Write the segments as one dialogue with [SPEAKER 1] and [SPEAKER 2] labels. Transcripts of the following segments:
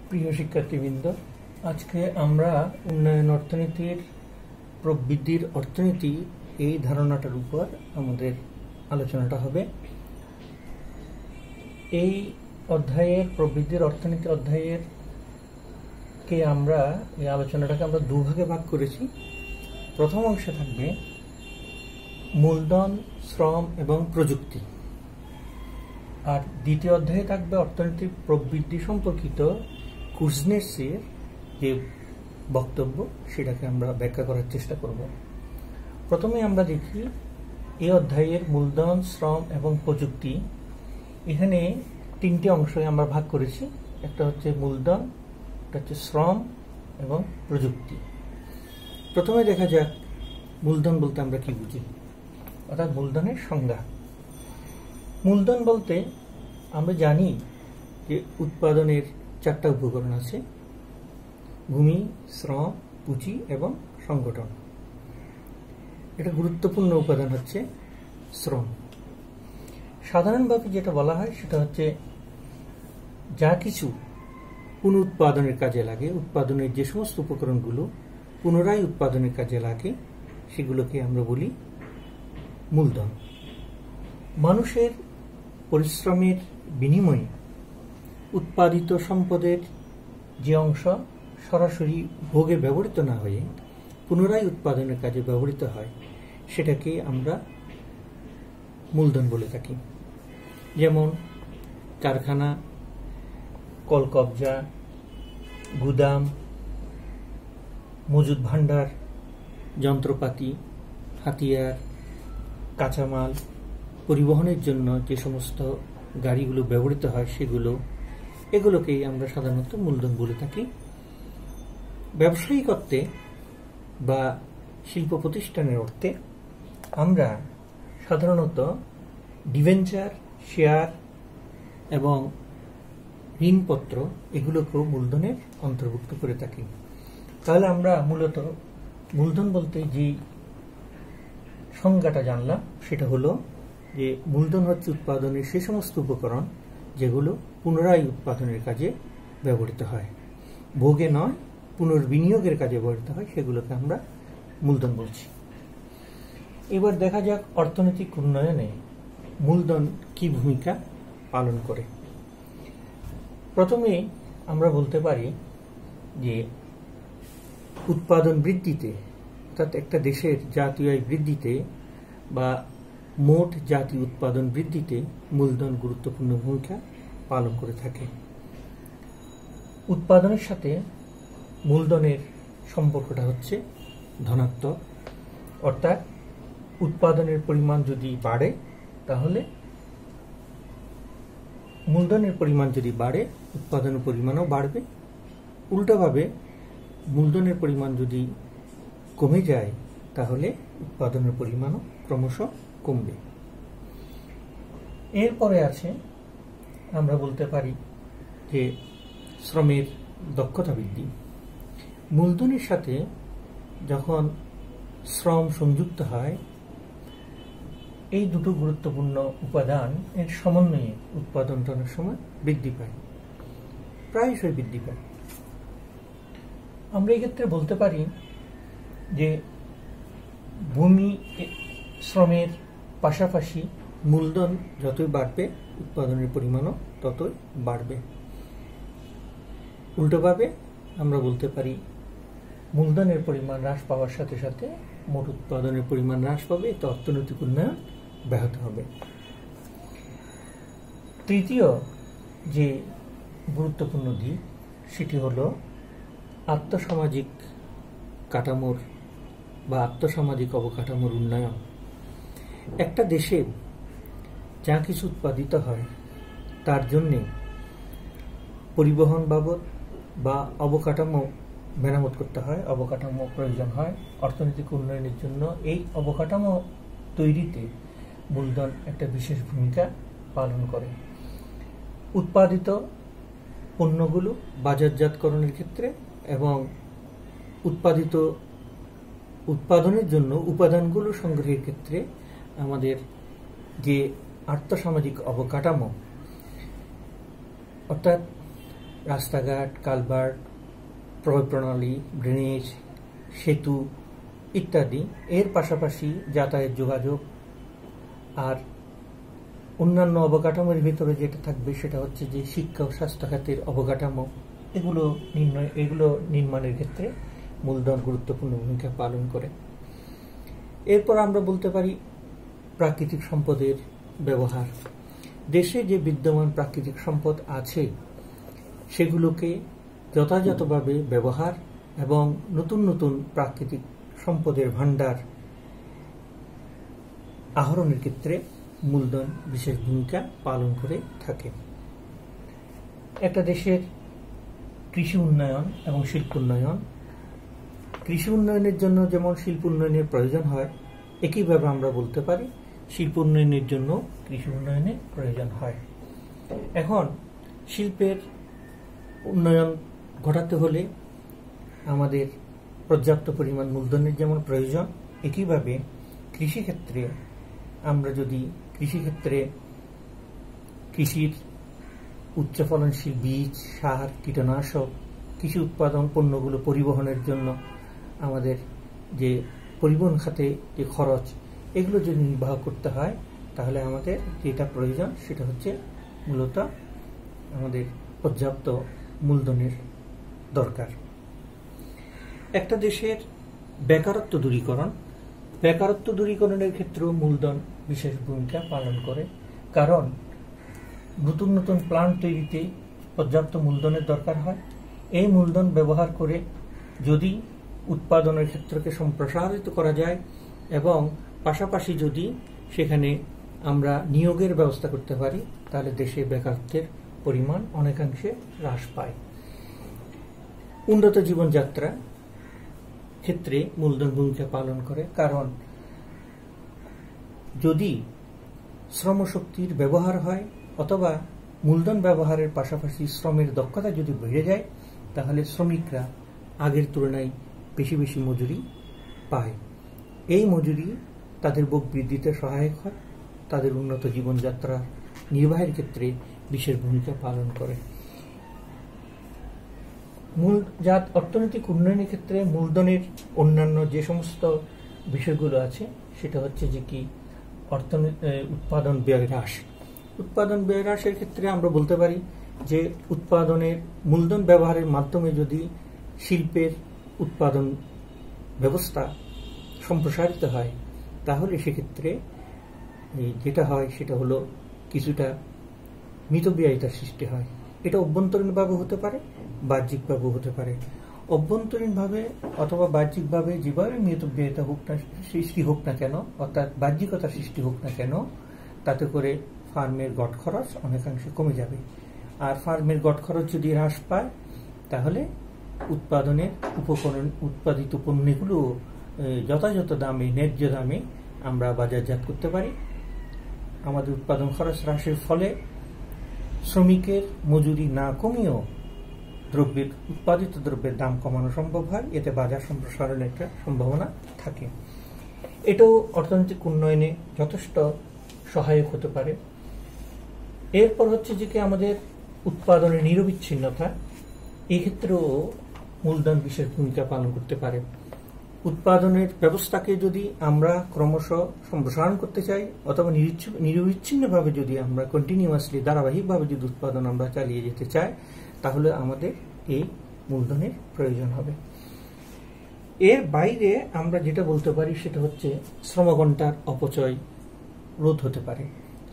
[SPEAKER 1] প্রিয় শিক্ষার্থীবৃন্দ, আজকে আমরা উন্নয়ন অর্থনীতির প্রবৃদ্ধির অর্থনীতি এই ধারণাটার উপর আমাদের আলোচনাটা হবে। এই অধ্যায়ের প্রবৃদ্ধির অর্থনীতি অধ্যায়ের এই আলোচনাটাকে আমরা দুভাগে ভাগ করেছি। প্রথম অংশে থাকবে মূলধন, শ্রম এবং প্রযুক্তি, আর দ্বিতীয় অধ্যায়ে থাকবে অর্থনীতির প্রবৃদ্ধি সম্পর্কিত কুজনেটসের যে বক্তব্য, সেটাকে আমরা ব্যাখ্যা করার চেষ্টা করব। প্রথমে আমরা দেখি এই অধ্যায়ের মূলধন, শ্রম এবং প্রযুক্তি। এখানে তিনটি অংশে আমরা ভাগ করেছি। একটা হচ্ছে মূলধন, একটা হচ্ছে শ্রম এবং প্রযুক্তি। প্রথমে দেখা যাক মূলধন বলতে আমরা কি বুঝি, অর্থাৎ মূলধনের সংজ্ঞা। মূলধন বলতে আমরা জানি যে উৎপাদনের চারটা উপকরণ আছে: ভূমি, শ্রম, পুঁজি এবং সংগঠন। এটা গুরুত্বপূর্ণ উপাদান হচ্ছে শ্রম। সাধারণভাবে যেটা বলা হয় সেটা হচ্ছে যা কিছু পুনরুৎপাদনের কাজে লাগে, উৎপাদনের যে সমস্ত উপকরণগুলো পুনরায় উৎপাদনের কাজে লাগে, সেগুলোকে আমরা বলি মূলধন। মানুষের পরিশ্রমের বিনিময়ে উৎপাদিত সম্পদের যে অংশ সরাসরি ভোগে ব্যবহৃত না হয়ে পুনরায় উৎপাদনের কাজে ব্যবহৃত হয়, সেটাকে আমরা মূলধন বলে থাকি। যেমন কারখানা, কলকবজা, গুদাম, মজুদ ভাণ্ডার, যন্ত্রপাতি, হাতিয়ার, কাঁচামাল, পরিবহনের জন্য যে সমস্ত গাড়িগুলো ব্যবহৃত হয় এগুলোকেই আমরা সাধারণত মূলধন বলে থাকি। ব্যবসায়িক অর্থে বা শিল্প প্রতিষ্ঠানের অর্থে আমরা সাধারণত ডিবেঞ্চার, শেয়ার এবং ঋণপত্র এগুলোকেও মূলধনের অন্তর্ভুক্ত করে থাকি। তাহলে আমরা মূলত মূলধন বলতে যে সংজ্ঞাটা জানলাম সেটা হলো যে মূলধন হচ্ছে উৎপাদনের সে সমস্ত উপকরণ যেগুলো পুনরায় উৎপাদনের কাজে ব্যবহৃত হয়, ভোগে নয়, পুনর্বিনিয়োগের কাজে ব্যবহৃত হয়, সেগুলোকে আমরা মূলধন বলছি। এবার দেখা যাক অর্থনৈতিক উন্নয়নে মূলধন কি ভূমিকা পালন করে। প্রথমে আমরা বলতে পারি যে উৎপাদন বৃদ্ধিতে, অর্থাৎ একটা দেশের জাতীয় আয় বৃদ্ধিতে বা মোট জাতীয় উৎপাদন বৃদ্ধিতে মূলধন গুরুত্বপূর্ণ ভূমিকা পালন করে থাকে। উৎপাদনের সাথে মূলধনের সম্পর্কটা হচ্ছে ধনাত্মক, অর্থাৎ উৎপাদনের পরিমাণ যদি বাড়ে তাহলে মূলধনের পরিমাণ যদি বাড়ে উৎপাদনের পরিমাণও বাড়বে। উল্টোভাবে মূলধনের পরিমাণ যদি কমে যায় তাহলে উৎপাদনের পরিমাণও ক্রমশ কমবে। এরপরে আছে আমরা বলতে পারি যে শ্রমের দক্ষতা বৃদ্ধি। মূলধনের সাথে যখন শ্রম সংযুক্ত হয়, এই দুটো গুরুত্বপূর্ণ উপাদান এর সমন্বয়ে উৎপাদনটা অনেক সময় বৃদ্ধি পায়, প্রায়শই বৃদ্ধি পায়। আমরা এক্ষেত্রে বলতে পারি যে ভূমি শ্রমের পাশাপাশি মূলধন যতই বাড়বে উৎপাদনের পরিমাণও ততই বাড়বে। উল্টোভাবে আমরা বলতে পারি মূলধনের পরিমাণ হ্রাস পাওয়ার সাথে সাথে মোট উৎপাদনের পরিমাণ হ্রাস পাবে, এতে অর্থনৈতিক উন্নয়ন ব্যাহত হবে। তৃতীয় যে গুরুত্বপূর্ণ দিক সেটি হল আর্থসামাজিক কাঠামোর বা আর্থসামাজিক অবকাঠামোর উন্নয়ন। একটা দেশে যা কিছু উৎপাদিত হয় তার জন্যে পরিবহন বাবদ বা অবকাঠামো মেরামত করতে হয়, অবকাঠামো প্রয়োজন হয়। অর্থনৈতিক উন্নয়নের জন্য এই অবকাঠামো তৈরিতে মূলধন একটা বিশেষ ভূমিকা পালন করে। উৎপাদিত পণ্যগুলো বাজারজাতকরণের ক্ষেত্রে এবং উৎপাদনের জন্য উপাদানগুলো সংগ্রহের ক্ষেত্রে আমাদের যে আর্থসামাজিক অবকাঠামো, অর্থাৎ রাস্তাঘাট, কালভার্ট, প্রবাহ প্রণালী, ড্রেনেজ, সেতু ইত্যাদি, এর পাশাপাশি যাতায়াত যোগাযোগ, আর অন্যান্য অবকাঠামোর ভিতরে যেটা থাকবে সেটা হচ্ছে যে শিক্ষা ও স্বাস্থ্য খাতের অবকাঠামো, এগুলো নির্মাণের ক্ষেত্রে মূলধন গুরুত্বপূর্ণ ভূমিকা পালন করে। এরপর আমরা বলতে পারি প্রাকৃতিক সম্পদের ব্যবহার। দেশে যে বিদ্যমান প্রাকৃতিক সম্পদ আছে সেগুলোকে যথাযথভাবে ব্যবহার এবং নতুন নতুন প্রাকৃতিক সম্পদের ভাণ্ডার আহরণের ক্ষেত্রে মূলধন বিশেষ ভূমিকা পালন করে থাকে। একটা দেশের কৃষি উন্নয়ন এবং শিল্প উন্নয়ন, কৃষি উন্নয়নের জন্য যেমন শিল্প উন্নয়নের প্রয়োজন হয়, একইভাবে আমরা বলতে পারি শিল্প উন্নয়নের জন্য কৃষি উন্নয়নের প্রয়োজন হয়। এখন শিল্পের উন্নয়ন ঘটাতে হলে আমাদের পর্যাপ্ত পরিমাণ মূলধনের যেমন প্রয়োজন, একইভাবে কৃষিক্ষেত্রে আমরা যদি কৃষির উচ্চ ফলনশীল বীজ, সার, কীটনাশক, কৃষি উৎপাদন পণ্যগুলো পরিবহনের জন্য আমাদের যে পরিবহন খাতে যে খরচ, এগুলো যদি নির্বাহ করতে হয়, তাহলে আমাদের যেটা প্রয়োজন সেটা হচ্ছে মূলত আমাদের পর্যাপ্ত মূলধনের দরকার। একটা দেশের বেকারত্ব দূরীকরণের ক্ষেত্রেও মূলধন বিশেষ ভূমিকা পালন করে, কারণ নতুন নতুন প্ল্যান্ট তৈরিতে পর্যাপ্ত মূলধনের দরকার হয়। এই মূলধন ব্যবহার করে যদি উৎপাদনের ক্ষেত্রকে সম্প্রসারিত করা যায় এবং পাশাপাশি যদি সেখানে আমরা নিয়োগের ব্যবস্থা করতে পারি, তাহলে দেশে বেকারত্বের পরিমাণ অনেকাংশে হ্রাস পায়। উন্নত জীবনযাত্রা ক্ষেত্রে মূলধন ভূমিকা পালন করে, কারণ যদি শ্রমশক্তির ব্যবহার হয় অথবা মূলধন ব্যবহারের পাশাপাশি শ্রমের দক্ষতা যদি বেড়ে যায়, তাহলে শ্রমিকরা আগের তুলনায় বেশি বেশি মজুরি পায়। এই মজুরি তাদের ভোগ বৃদ্ধিতে সহায়ক হয়, তাদের উন্নত জীবনযাত্রা নির্বাহের ক্ষেত্রে বিশেষ ভূমিকা পালন করে। অর্থনৈতিক উন্নয়নের ক্ষেত্রে মূলধনের অন্যান্য যে সমস্ত বিষয়গুলো আছে সেটা হচ্ছে যে কি উৎপাদন ব্যয় হ্রাস। উৎপাদন ব্যয় হ্রাসের ক্ষেত্রে আমরা বলতে পারি যে উৎপাদনের মূলধন ব্যবহারের মাধ্যমে যদি শিল্পের উৎপাদন ব্যবস্থা সম্প্রসারিত হয়, তাহলে সেক্ষেত্রে যেটা হয় সেটা হলো কিছুটা মিতব্যয়িতার সৃষ্টি হয়। এটা অভ্যন্তরীণভাবে হতে পারে, বাহ্যিকভাবেও হতে পারে। অভ্যন্তরীণভাবে অথবা বাহ্যিকভাবে যেভাবে মিতব্যয়িতা সৃষ্টি হোক না কেন, অর্থাৎ বাহ্যিকতার সৃষ্টি হোক না কেন, তাতে করে ফার্মের গড় খরচ অনেকাংশে কমে যাবে। আর ফার্মের গড় খরচ যদি হ্রাস পায়, তাহলে উৎপাদনের উৎপাদিত পণ্যগুলো যথাযথ দামে, ন্যায্য দামে আমরা বাজারজাত করতে পারি। আমাদের উৎপাদন খরচ হ্রাসের ফলে শ্রমিকের মজুরি না কমিয়েও উৎপাদিত দ্রব্যের দাম কমানো সম্ভব হয়। এতে বাজার সম্প্রসারণের একটা সম্ভাবনা থাকে। এটাও অর্থনৈতিক উন্নয়নে যথেষ্ট সহায়ক হতে পারে। এরপর হচ্ছে যে কি আমাদের উৎপাদনের নিরবিচ্ছিন্নতা, এই ক্ষেত্রেও মূলধন বিশেষ ভূমিকা পালন করতে পারে। উৎপাদনের ব্যবস্থাকে যদি আমরা ক্রমশ সম্প্রসারণ করতে চাই অথবা নিরবিচ্ছিন্নভাবে যদি আমরা কন্টিনিউয়াসলি ধারাবাহিকভাবে যদি উৎপাদন আমরা চালিয়ে যেতে চাই, তাহলে আমাদের এই মূলধনের প্রয়োজন হবে। এর বাইরে আমরা যেটা বলতে পারি সেটা হচ্ছে শ্রমঘণ্টার অপচয় রোধ হতে পারে।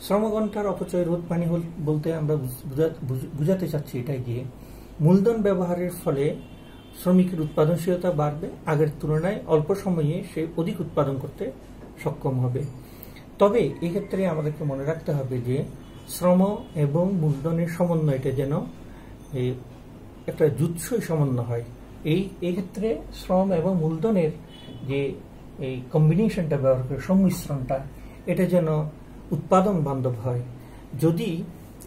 [SPEAKER 1] শ্রমঘণ্টার অপচয় রোধ বলতে আমরা বুঝাতে চাচ্ছি এটাই যে মূলধন ব্যবহারের ফলে শ্রমিকের উৎপাদনশীলতা বাড়বে, আগের তুলনায় অল্প সময়ে সে অধিক উৎপাদন করতে সক্ষম হবে। তবে এক্ষেত্রে আমাদেরকে মনে রাখতে হবে যে শ্রম এবং মূলধনের সমন্বয়টা যেন একটা জুৎসই সমন্বয় হয়। এই ক্ষেত্রে শ্রম এবং মূলধনের যে এই কম্বিনেশনটা ব্যবহার করে সংমিশ্রণটা, এটা যেন উৎপাদন বান্ধব হয়। যদি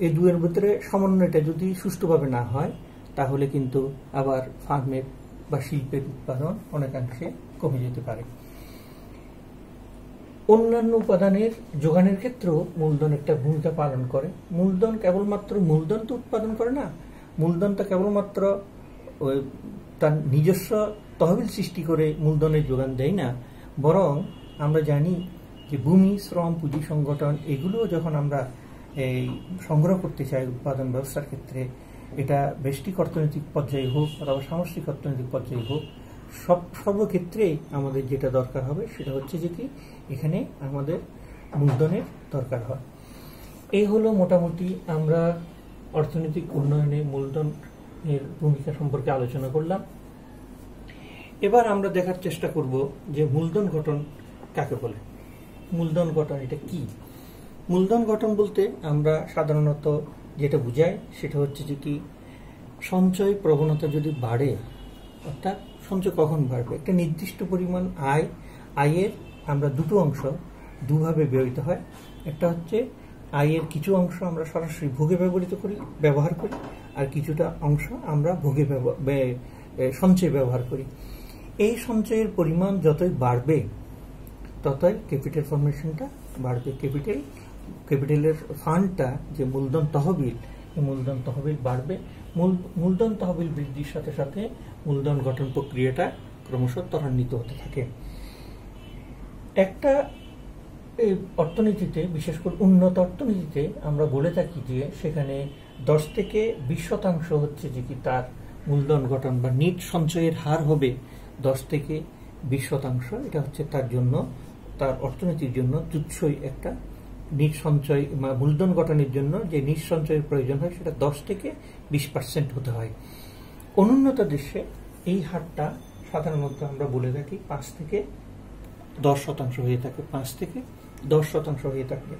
[SPEAKER 1] এই দুয়ের ভিতরে সমন্বয়টা যদি সুষ্ঠুভাবে না হয়, তাহলে কিন্তু আবার ফার্মের বা শিল্পের উৎপাদন অনেকাংশে কমে যেতে পারে। অন্যান্য উপাদানের যোগানের ক্ষেত্রেও মূলধন একটা ভূমিকা পালন করে। মূলধন কেবলমাত্র মূলধন তো উৎপাদন করে না, মূলধনটা কেবলমাত্র তার নিজস্ব তহবিল সৃষ্টি করে মূলধনের যোগান দেয় না, বরং আমরা জানি যে ভূমি, শ্রম, পুঁজি সংগঠন এগুলো যখন আমরা এই সংগ্রহ করতে চাই উৎপাদন ব্যবস্থার ক্ষেত্রে, এটা ব্যষ্টিক অর্থনৈতিক পর্যায়ে হোক অথবা সামষ্টিক অর্থনৈতিক পর্যায়ে হোক, সর্বক্ষেত্রেই আমাদের যেটা দরকার হবে সেটা হচ্ছে যে কি এখানে আমাদের মূলধনের দরকার হয়। এই হলো মোটামুটি আমরা অর্থনৈতিক উন্নয়নে মূলধনের ভূমিকা সম্পর্কে আলোচনা করলাম। এবার আমরা দেখার চেষ্টা করব যে মূলধন গঠন কাকে বলে। মূলধন গঠন এটা কি? মূলধন গঠন বলতে আমরা সাধারণত যেটা বুঝাই সেটা হচ্ছে যে কি সঞ্চয় প্রবণতা যদি বাড়ে, অর্থাৎ সঞ্চয় কখন বাড়বে, একটা নির্দিষ্ট পরিমাণ আয়ের আমরা দুটো অংশ দুভাবে ব্যবহৃত হয়। একটা হচ্ছে আয়ের কিছু অংশ আমরা সরাসরি ভোগে ব্যবহার করি, আর কিছুটা অংশ আমরা ভোগে সঞ্চয় ব্যবহার করি। এই সঞ্চয়ের পরিমাণ যতই বাড়বে ততই ক্যাপিটাল ফরমেশনটা বাড়বে। ক্যাপিটালের ফান্ডটা যে মূলধন তহবিল, এই মূলধন তহবিল বাড়বে। মূলধন তহবিল বৃদ্ধির সাথে সাথে মূলধন গঠন প্রক্রিয়াটা ক্রমশ ত্বরান্বিত হতে থাকে। একটা অর্থনীতিতে, বিশেষ করে উন্নত অর্থনীতিতে আমরা বলে থাকি যে সেখানে 10 থেকে 20% হচ্ছে যে কি তার মূলধন গঠন বা নিট সঞ্চয়ের হার হবে 10 থেকে 20%। এটা হচ্ছে তার জন্য, তার অর্থনীতির জন্য তুচ্ছই একটা নিট সঞ্চয় বা মূলধন গঠনের জন্য যে নিট সঞ্চয়ের প্রয়োজন হয় সেটা 10 থেকে 20% হতে হয়। অনুন্নত দেশে এই হারটা সাধারণত আমরা বলে থাকি 5 থেকে 10% হয়ে থাকে। 5 থেকে 10% হয়ে থাকে।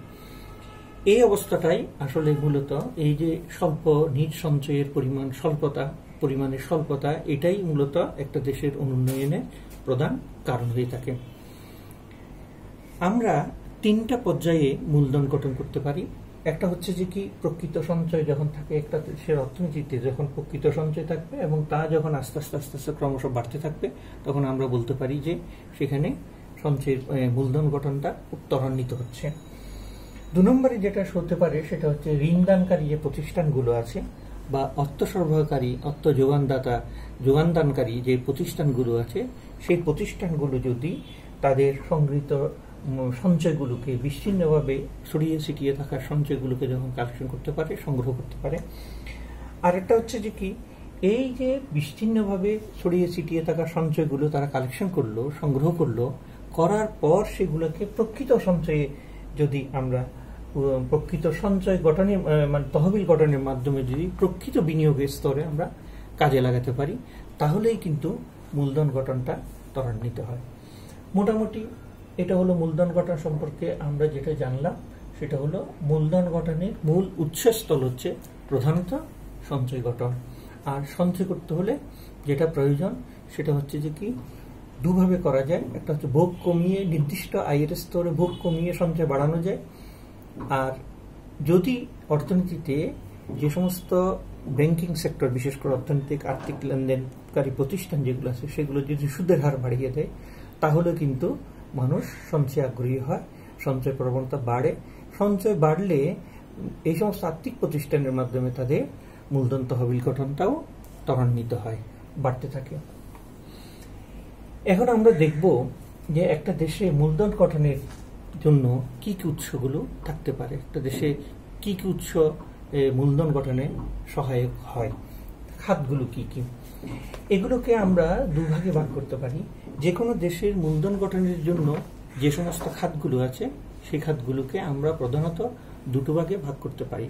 [SPEAKER 1] এই অবস্থাটাই আসলে মূলত এই যে স্বল্প নিট সঞ্চয়ের পরিমাণের স্বল্পতা, এটাই মূলত একটা দেশের অনুন্নয়নের প্রধান কারণ হয়ে থাকে। আমরা 3টা পর্যায়ে মূলধন গঠন করতে পারি। একটা হচ্ছে যে কি প্রকৃত সঞ্চয় যখন থাকে একটা দেশের অর্থনীতিতে, যখন প্রকৃত সঞ্চয় থাকবে এবং তা যখন আস্তে আস্তে ক্রমশ বাড়তে থাকবে, তখন আমরা বলতে পারি যে সেখানে সঞ্চয়ের মূলধন গঠনটা খুব ত্বরান্বিত হচ্ছে। 2 নম্বরে যেটা হতে পারে সেটা হচ্ছে ঋণদানকারী যে প্রতিষ্ঠানগুলো আছে বা অর্থ সরবরাহকারী, অর্থ যোগানদানকারী যে প্রতিষ্ঠানগুলো আছে, সেই প্রতিষ্ঠানগুলো যদি তাদের সংগৃহীত সঞ্চয়গুলোকে বিচ্ছিন্নভাবে ছড়িয়ে ছিটিয়ে থাকা সঞ্চয়গুলোকে যখন কালেকশন করতে পারে, সংগ্রহ করতে পারে। আর একটা হচ্ছে যে কি এই যে বিচ্ছিন্নভাবে ছড়িয়ে ছিটিয়ে থাকা সঞ্চয়গুলো তারা কালেকশন করলো, সংগ্রহ করার পর সেগুলোকে প্রকৃত সঞ্চয়ে যদি আমরা প্রকৃত সঞ্চয় গঠনের মানে তহবিল গঠনের মাধ্যমে যদি প্রকৃত বিনিয়োগের স্তরে আমরা কাজে লাগাতে পারি, তাহলেই কিন্তু মূলধন গঠনটা ত্বরান্বিত হয়। মোটামুটি এটা হলো মূলধন গঠন সম্পর্কে আমরা যেটা জানলাম। সেটা হলো মূলধন গঠনের মূল উৎসস্থল হচ্ছে প্রধানত সঞ্চয় গঠন। আর সঞ্চয় করতে হলে যেটা প্রয়োজন সেটা হচ্ছে যে কি দুভাবে করা যায়। একটা হচ্ছে ভোগ কমিয়ে, নির্দিষ্ট আয়ের স্তরে ভোগ কমিয়ে সঞ্চয় বাড়ানো যায়। আর যদি অর্থনীতিতে যে সমস্ত ব্যাংকিং সেক্টর, বিশেষ করে অর্থনৈতিক আর্থিক লেনদেনকারী প্রতিষ্ঠান যেগুলো আছে, সেগুলো যদি সুদের হার বাড়িয়ে দেয়, তাহলে কিন্তু মানুষ সঞ্চয় আগ্রহী হয়, সঞ্চয় প্রবণতা বাড়ে। সঞ্চয় বাড়লে এই সমস্ত আর্থিক প্রতিষ্ঠানের মাধ্যমে তাদের মূলধন তহবিল গঠনটাও ত্বরান্বিত হয়, বাড়তে থাকে। এখন আমরা দেখব যে একটা দেশে মূলধন গঠনের জন্য কি কি উৎসগুলো থাকতে পারে, একটা দেশে কি কি উৎস মূলধন গঠনে সহায়ক হয়, খাতগুলো কি কি। এগুলোকে আমরা দুভাগে ভাগ করতে পারি। যে কোনো দেশের মূলধন গঠনের জন্য যে সমস্ত খাতগুলো আছে সেই খাতগুলোকে আমরা প্রধানত দুটো ভাগে ভাগ করতে পারি।